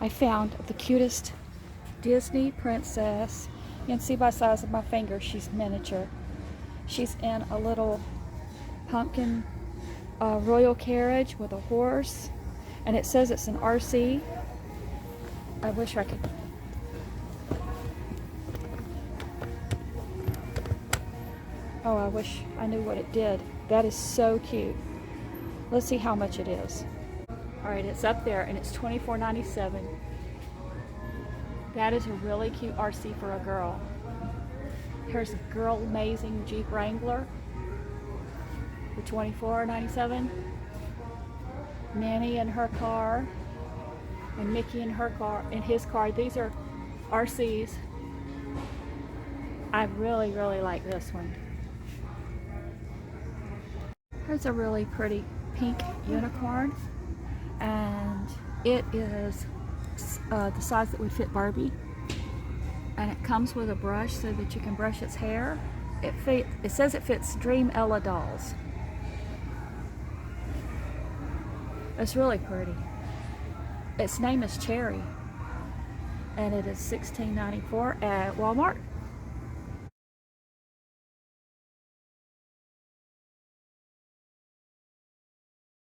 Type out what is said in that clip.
I found the cutest Disney princess. You can see by the size of my finger, she's miniature. She's in a little pumpkin royal carriage with a horse, and it says it's an RC. I wish I could. Oh, I wish I knew what it did. That is so cute. Let's see how much it is. All right, it's up there and it's $24.97. That is a really cute RC for a girl. Here's a Girlmazing Jeep Wrangler for $24.97. Minnie in her car and Mickey in her car, in his car. These are RCs. I really, really like this one. Here's a really pretty pink unicorn, and it is the size that would fit Barbie, and it comes with a brush so that you can brush its hair. It says it fits Dream Ella dolls. It's really pretty. Its name is Cherry, and it is $16.94 at Walmart.